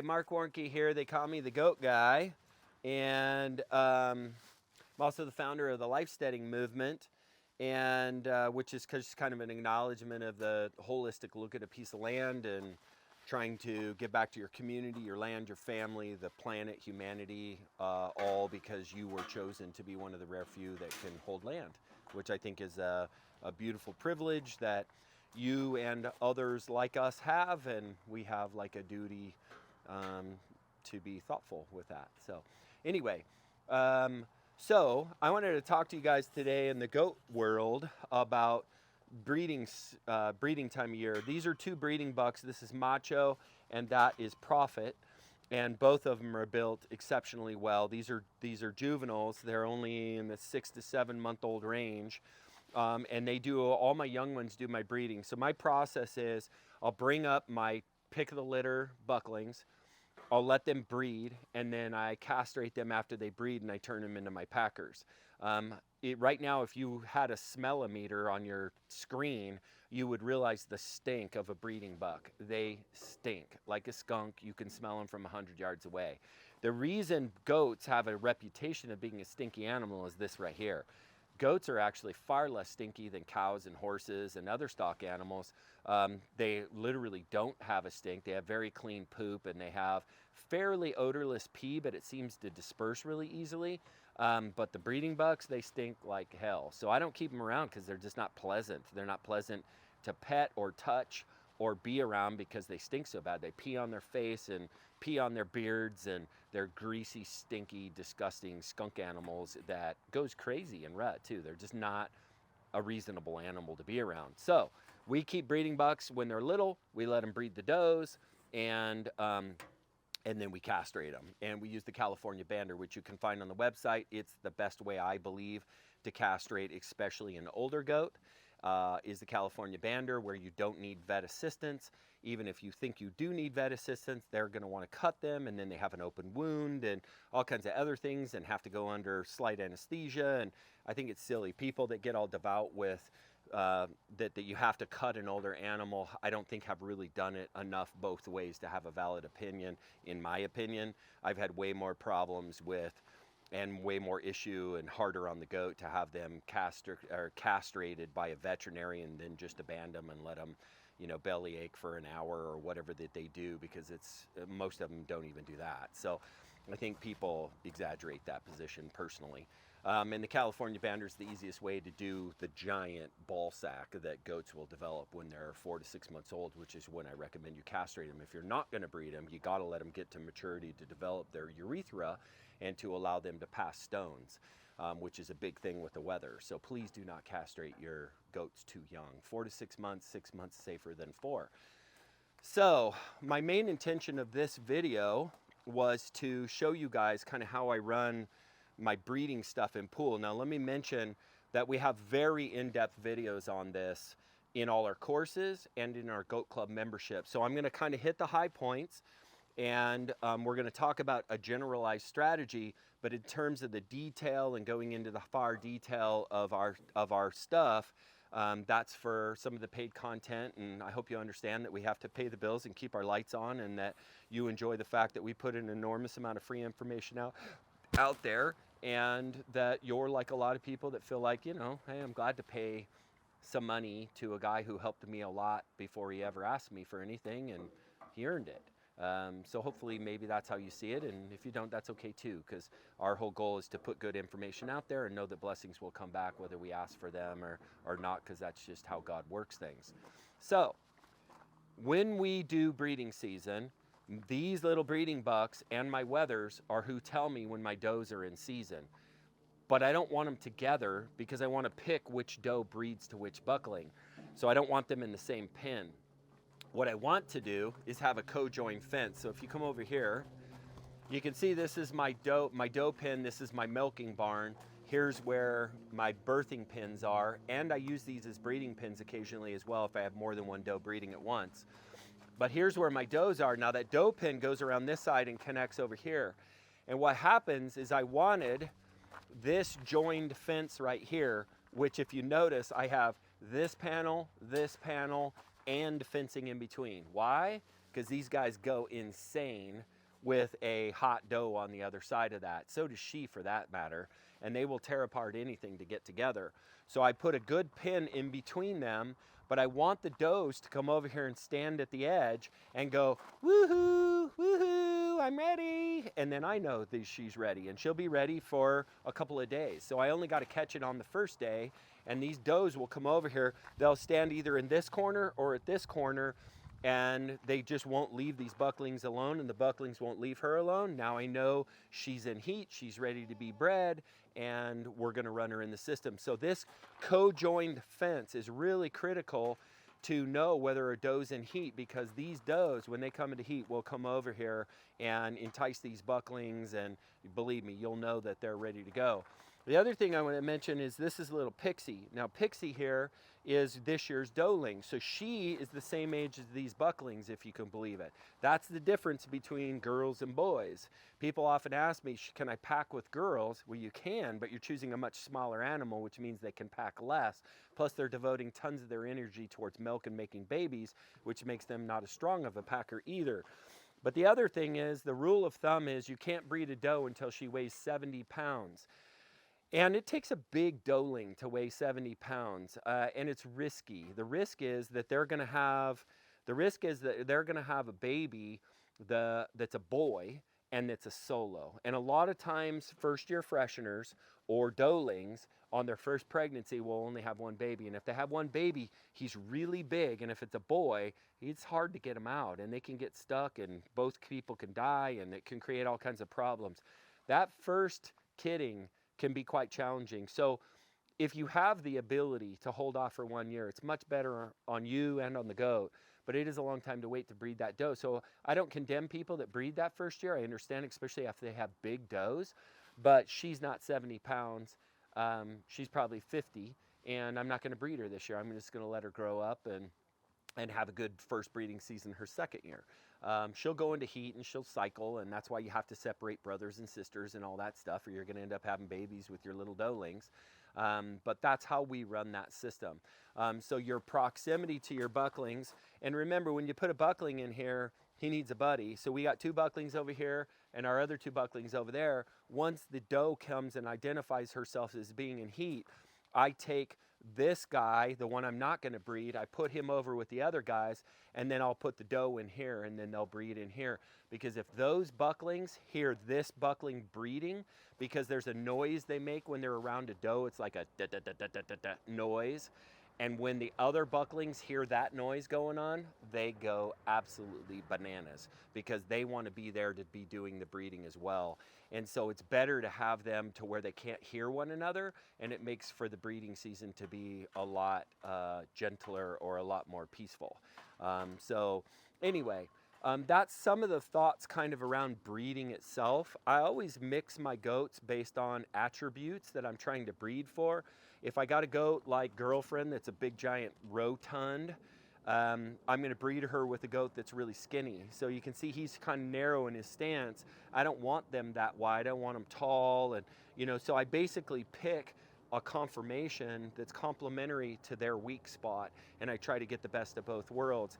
Marc Warnke here. They call me the Goat Guy. And I'm also the founder of the homesteading movement, and which is just kind of an acknowledgement of the holistic look at a piece of land and trying to give back to your community, your land, your family, the planet, humanity, all because you were chosen to be one of the rare few that can hold land, which I think is a beautiful privilege that you and others like us have, and we have like a duty to be thoughtful with that. So anyway, so I wanted to talk to you guys today in the goat world about breeding time of year. These are two breeding bucks. This is Macho and that is Prophet, and both of them are built exceptionally well. These are juveniles. They're only in the 6 to 7 month old range. And they do, all my young ones do my breeding. So my process is I'll bring up my pick of the litter bucklings, I'll let them breed, and then I castrate them after they breed and I turn them into my packers. Right now, if you had a smell-o-meter on your screen, you would realize the stink of a breeding buck. They stink like a skunk. You can smell them from 100 yards away. The reason goats have a reputation of being a stinky animal is this right here. Goats are actually far less stinky than cows and horses and other stock animals. They literally don't have a stink. They have very clean poop, and they have fairly odorless pee, but it seems to disperse really easily. But the breeding bucks, they stink like hell. So I don't keep them around because they're just not pleasant. They're not pleasant to pet or touch or be around because they stink so bad. They pee on their face and pee on their beards, and they're greasy, stinky, disgusting skunk animals that goes crazy in rut too. They're just not a reasonable animal to be around. So we keep breeding bucks when they're little. We let them breed the does, and then we castrate them. And we use the California Bander, which you can find on the website. It's the best way, I believe, to castrate, especially an older goat. Is the California Bander, where you don't need vet assistance. Even if you think you do need vet assistance, they're going to want to cut them, and then they have an open wound and all kinds of other things and have to go under slight anesthesia. And I think it's silly. People that get all devout with that you have to cut an older animal, I don't think have really done it enough both ways to have a valid opinion. In my opinion, I've had way more problems with and way more issue and harder on the goat to have them castrated by a veterinarian than just abandon them and let them, bellyache for an hour or whatever that they do, because most of them don't even do that. So I think people exaggerate that position personally. And the California Bander is the easiest way to do the giant ball sack that goats will develop when they're 4 to 6 months old, which is when I recommend you castrate them. If you're not going to breed them, you got to let them get to maturity to develop their urethra and to allow them to pass stones, which is a big thing with the weather. So please do not castrate your goats too young. 4 to 6 months, 6 months safer than 4. So my main intention of this video was to show you guys kind of how I run my breeding stuff in pool. Now let me mention that we have very in-depth videos on this in all our courses and in our Goat Club membership. So I'm going to kind of hit the high points, and we're going to talk about a generalized strategy, but in terms of the detail and going into the far detail of our stuff, that's for some of the paid content. And I hope you understand that we have to pay the bills and keep our lights on, and that you enjoy the fact that we put an enormous amount of free information out there, and that you're like a lot of people that feel like, hey, I'm glad to pay some money to a guy who helped me a lot before he ever asked me for anything, and he earned it. So hopefully maybe that's how you see it, and if you don't, that's okay too, because our whole goal is to put good information out there and know that blessings will come back whether we ask for them or not, because that's just how God works things. So when we do breeding season, these little breeding bucks and my wethers are who tell me when my does are in season. But I don't want them together because I want to pick which doe breeds to which buckling. So I don't want them in the same pen. What I want to do is have a co-join fence. So if you come over here, you can see this is my doe pen, this is my milking barn. Here's where my birthing pins are, and I use these as breeding pins occasionally as well if I have more than one doe breeding at once. But here's where my does are. Now that doe pin goes around this side and connects over here. And what happens is I wanted this joined fence right here, which if you notice, I have this panel, and fencing in between. Why? because these guys go insane with a hot doe on the other side of that. So does she, for that matter, and they will tear apart anything to get together. So I put a good pin in between them, but I want the does to come over here and stand at the edge and go, woohoo, woohoo, I'm ready. And then I know that she's ready, and she'll be ready for a couple of days. So I only got to catch it on the first day, and these does will come over here. They'll stand either in this corner or at this corner, and they just won't leave these bucklings alone, and the bucklings won't leave her alone. Now I know she's in heat, she's ready to be bred, and we're gonna run her in the system. So this co-joined fence is really critical to know whether a doe's in heat, because these does, when they come into heat, will come over here and entice these bucklings, and believe me, you'll know that they're ready to go. The other thing I want to mention is this is little Pixie. Now Pixie here is this year's doeling. So she is the same age as these bucklings, if you can believe it. That's the difference between girls and boys. People often ask me, can I pack with girls? Well, you can, but you're choosing a much smaller animal, which means they can pack less. Plus they're devoting tons of their energy towards milk and making babies, which makes them not as strong of a packer either. But the other thing is, the rule of thumb is you can't breed a doe until she weighs 70 pounds. And it takes a big doeling to weigh 70 pounds, and it's risky. The risk is that they're going to have a baby that's a boy and it's a solo. And a lot of times, first-year fresheners or doelings on their first pregnancy will only have one baby. And if they have one baby, he's really big, and if it's a boy, it's hard to get him out, and they can get stuck, and both people can die, and it can create all kinds of problems. That first kidding can be quite challenging. So if you have the ability to hold off for 1 year, it's much better on you and on the goat, but it is a long time to wait to breed that doe. So I don't condemn people that breed that first year. I understand, especially if they have big does, but she's not 70 pounds. She's probably 50, and I'm not going to breed her this year. I'm just going to let her grow up and have a good first breeding season her second year. She'll go into heat and she'll cycle, and that's why you have to separate brothers and sisters and all that stuff, or you're going to end up having babies with your little doelings. But that's how we run that system. So your proximity to your bucklings, and remember, when you put a buckling in here, he needs a buddy. So we got 2 bucklings over here and our other 2 bucklings over there. Once the doe comes and identifies herself as being in heat, I take this guy, the one I'm not going to breed, I put him over with the other guys, and then I'll put the doe in here, and then they'll breed in here. Because if those bucklings hear this buckling breeding, because there's a noise they make when they're around a doe, it's like a da da da da da da da noise. And when the other bucklings hear that noise going on, they go absolutely bananas, because they want to be there to be doing the breeding as well. And so it's better to have them to where they can't hear one another, and it makes for the breeding season to be a lot gentler or a lot more peaceful. So anyway, that's some of the thoughts kind of around breeding itself. I always mix my goats based on attributes that I'm trying to breed for. If I got a goat like Girlfriend that's a big giant rotund, I'm going to breed her with a goat that's really skinny. So you can see he's kind of narrow in his stance. I don't want them that wide. I want them tall, and so I basically pick a conformation that's complementary to their weak spot, and I try to get the best of both worlds.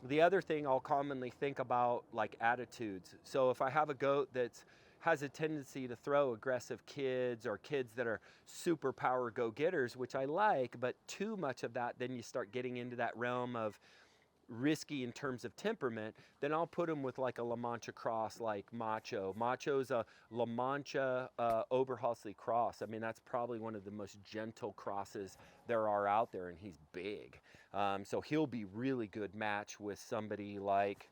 The other thing I'll commonly think about, like attitudes. So if I have a goat that has a tendency to throw aggressive kids, or kids that are super power go-getters, which I like, but too much of that, then you start getting into that realm of risky in terms of temperament, then I'll put them with like a La Mancha cross like Macho. Macho's a La Mancha Oberhausley cross. I mean, that's probably one of the most gentle crosses there are out there, and he's big. So he'll be really good match with somebody like,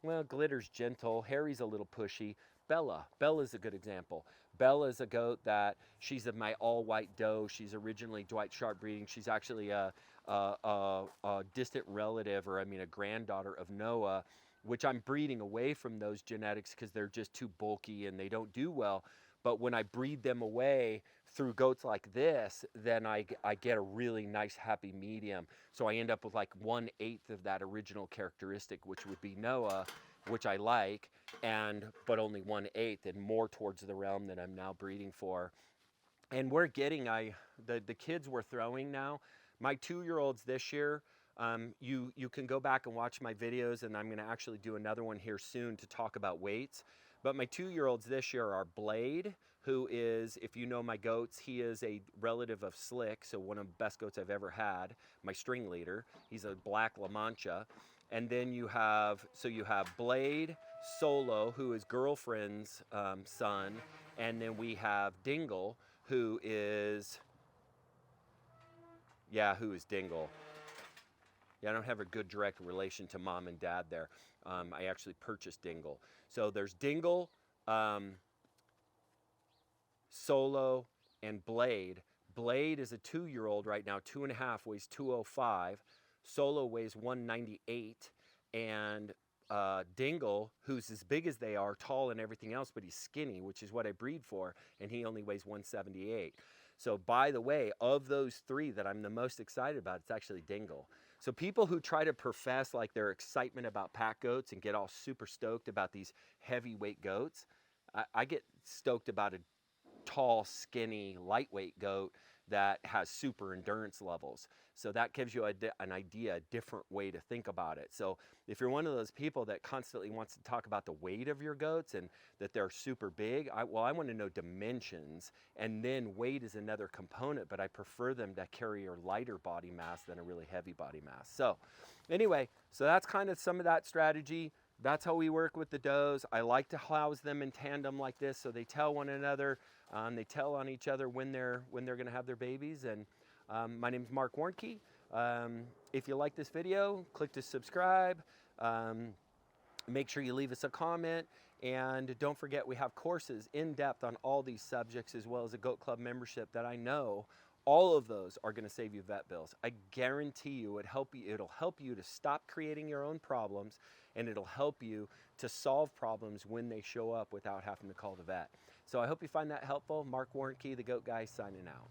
well, Glitter's gentle, Harry's a little pushy. Bella's a good example. Bella's a goat that she's my all-white doe. She's originally Dwight Sharp breeding. She's actually a distant relative, or a granddaughter of Noah, which I'm breeding away from those genetics because they're just too bulky and they don't do well. But when I breed them away through goats like this, then I get a really nice happy medium. So I end up with like 1/8 of that original characteristic, which would be Noah, which I like, but only 1/8, and more towards the realm that I'm now breeding for. And we're getting the kids we're throwing now. My 2-year-olds this year You can go back and watch my videos, and I'm going to actually do another one here soon to talk about weights. But my 2-year-olds this year are Blade, who is, if you know my goats, he is a relative of Slick, so one of the best goats I've ever had, my string leader. He's a black La Mancha. And then you have Blade, Solo, who is girlfriend's son, and then we have Dingle, who is Dingle. Yeah, I don't have a good direct relation to mom and dad there. I actually purchased Dingle. So there's Dingle, Solo, and Blade. Blade is a 2-year-old right now, 2.5, weighs 205. Solo weighs 198. And Dingle, who's as big as they are, tall and everything else, but he's skinny, which is what I breed for, and he only weighs 178. So by the way, of those 3 that I'm the most excited about, it's actually Dingle. So people who try to profess like their excitement about pack goats and get all super stoked about these heavyweight goats, I get stoked about a tall, skinny, lightweight goat that has super endurance levels. So that gives you an idea, a different way to think about it. So if you're one of those people that constantly wants to talk about the weight of your goats and that they're super big, I want to know dimensions, and then weight is another component, but I prefer them to carry a lighter body mass than a really heavy body mass. So anyway, so that's kind of some of that strategy. That's how we work with the does. I like to house them in tandem like this, so they tell one another, they tell on each other when they're going to have their babies. And my name is Marc Warnke. If you like this video, click to subscribe. Make sure you leave us a comment, and don't forget we have courses in depth on all these subjects, as well as a Goat Club membership that I know all of those are going to save you vet bills. I guarantee you it'll help you to stop creating your own problems, and it'll help you to solve problems when they show up without having to call the vet. So I hope you find that helpful. Marc Warnke, the Goat Guy, signing out.